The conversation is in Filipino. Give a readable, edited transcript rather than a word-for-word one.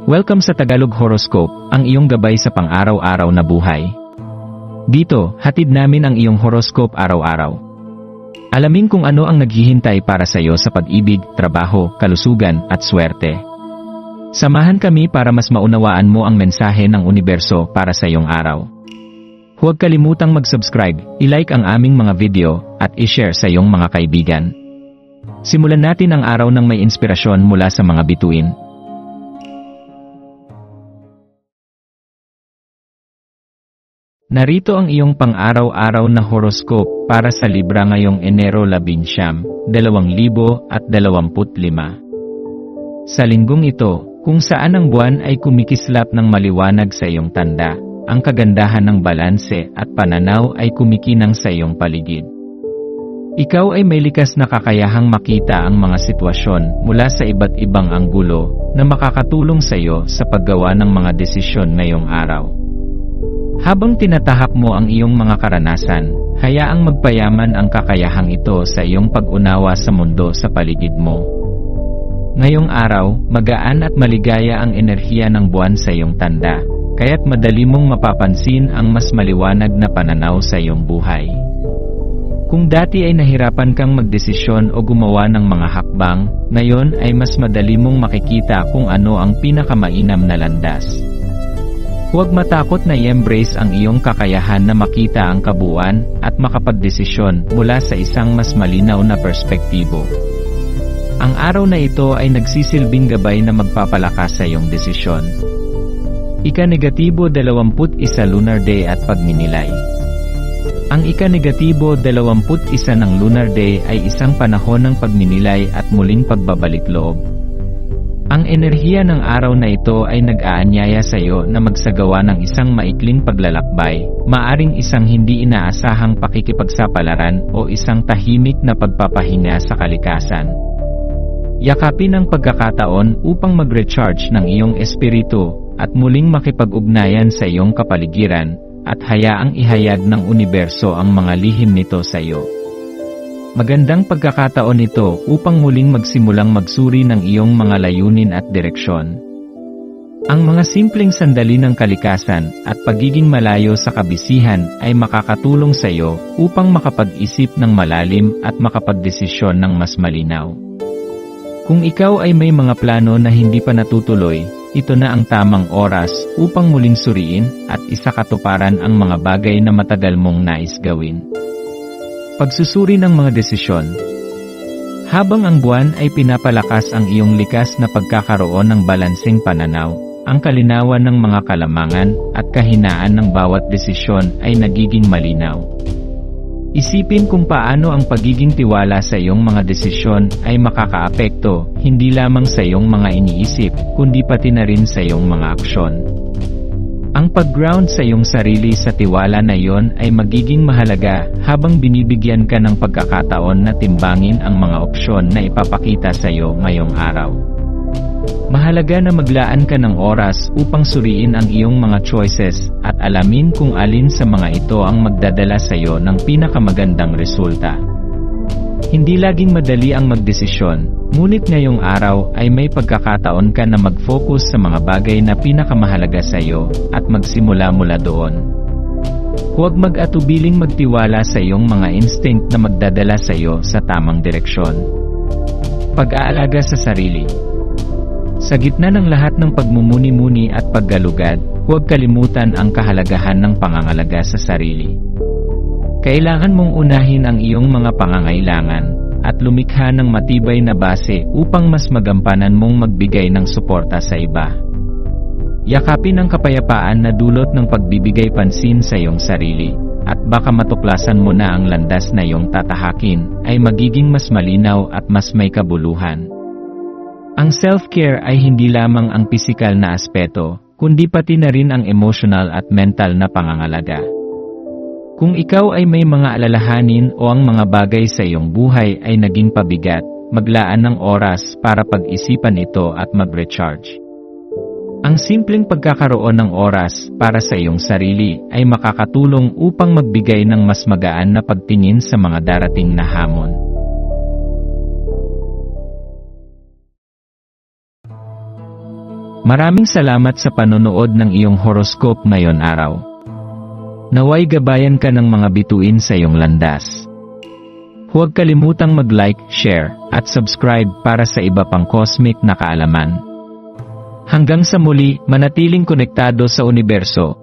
Welcome sa Tagalog Horoscope, ang iyong gabay sa pang-araw-araw na buhay. Dito, hatid namin ang iyong horoscope araw-araw. Alamin kung ano ang naghihintay para sa iyo sa pag-ibig, trabaho, kalusugan, at swerte. Samahan kami para mas maunawaan mo ang mensahe ng universo para sa iyong araw. Huwag kalimutang mag-subscribe, i-like ang aming mga video, at i-share sa iyong mga kaibigan. Simulan natin ang araw ng may inspirasyon mula sa mga bituin. Narito ang iyong pang-araw-araw na horoscope para sa Libra ngayong Enero 11, 2025. Sa linggong ito, kung saan ang buwan ay kumikislap ng maliwanag sa iyong tanda, ang kagandahan ng balanse at pananaw ay kumikinang sa iyong paligid. Ikaw ay may likas na kakayahang makita ang mga sitwasyon mula sa iba't ibang anggulo na makakatulong sa iyo sa paggawa ng mga desisyon ngayong araw. Habang tinatahak mo ang iyong mga karanasan, hayaang magpayaman ang kakayahang ito sa iyong pag-unawa sa mundo sa paligid mo. Ngayong araw, magaan at maligaya ang enerhiya ng buwan sa iyong tanda, kaya't madali mong mapapansin ang mas maliwanag na pananaw sa iyong buhay. Kung dati ay nahirapan kang magdesisyon o gumawa ng mga hakbang, ngayon ay mas madali mong makikita kung ano ang pinakamainam na landas. Huwag matakot na i-embrace ang iyong kakayahan na makita ang kabuuan at makapagdesisyon mula sa isang mas malinaw na perspektibo. Ang araw na ito ay nagsisilbing gabay na magpapalakas sa iyong desisyon. Ika-negatibo 21 Lunar Day at pagninilay. Ang ika-negatibo 21 ng Lunar Day ay isang panahon ng pagninilay at muling pagbabalik loob. Ang enerhiya ng araw na ito ay nag-aanyaya sa iyo na magsagawa ng isang maikling paglalakbay, maaring isang hindi inaasahang pakikipagsapalaran o isang tahimik na pagpapahinga sa kalikasan. Yakapin ang pagkakataon upang mag-recharge ng iyong espiritu at muling makipag-ugnayan sa iyong kapaligiran at hayaang ihayag ng universo ang mga lihim nito sa iyo. Magandang pagkakataon ito upang muling magsimulang magsuri ng iyong mga layunin at direksyon. Ang mga simpleng sandali ng kalikasan at pagiging malayo sa kabisihan ay makakatulong sa iyo upang makapag-isip ng malalim at makapagdesisyon ng mas malinaw. Kung ikaw ay may mga plano na hindi pa natutuloy, ito na ang tamang oras upang muling suriin at isakatuparan ang mga bagay na matagal mong nais gawin. Pagsusuri ng mga desisyon. Habang ang buwan ay pinapalakas ang iyong likas na pagkakaroon ng balanseng pananaw, ang kalinawan ng mga kalamangan at kahinaan ng bawat desisyon ay nagiging malinaw. Isipin kung paano ang pagiging tiwala sa iyong mga desisyon ay makakaapekto hindi lamang sa iyong mga iniisip, kundi pati na rin sa iyong mga aksyon. Ang pag-ground sa iyong sarili sa tiwala na iyon ay magiging mahalaga habang binibigyan ka ng pagkakataon na timbangin ang mga opsyon na ipapakita sa iyo ngayong araw. Mahalaga na maglaan ka ng oras upang suriin ang iyong mga choices at alamin kung alin sa mga ito ang magdadala sa iyo ng pinakamagandang resulta. Hindi laging madali ang magdesisyon, ngunit ngayong araw ay may pagkakataon ka na mag-focus sa mga bagay na pinakamahalaga sa iyo at magsimula mula doon. Huwag mag-atubiling magtiwala sa iyong mga instinct na magdadala sa iyo sa tamang direksyon. Pag-aalaga sa sarili. Sa gitna ng lahat ng pagmumuni-muni at paggalugad, huwag kalimutan ang kahalagahan ng pangangalaga sa sarili. Kailangan mong unahin ang iyong mga pangangailangan at lumikha ng matibay na base upang mas magampanan mong magbigay ng suporta sa iba. Yakapin ang kapayapaan na dulot ng pagbibigay pansin sa iyong sarili, at baka matuklasan mo na ang landas na iyong tatahakin ay magiging mas malinaw at mas may kabuluhan. Ang self-care ay hindi lamang ang pisikal na aspeto, kundi pati na rin ang emotional at mental na pangangalaga. Kung ikaw ay may mga alalahanin o ang mga bagay sa iyong buhay ay naging pabigat, maglaan ng oras para pag-isipan ito at mag-recharge. Ang simpleng pagkakaroon ng oras para sa iyong sarili ay makakatulong upang magbigay ng mas magaan na pagtingin sa mga darating na hamon. Maraming salamat sa panonood ng iyong horoscope ngayon araw. Naway gabayan ka ng mga bituin sa iyong landas. Huwag kalimutang mag-like, share, at subscribe para sa iba pang cosmic na kaalaman. Hanggang sa muli, manatiling konektado sa universo.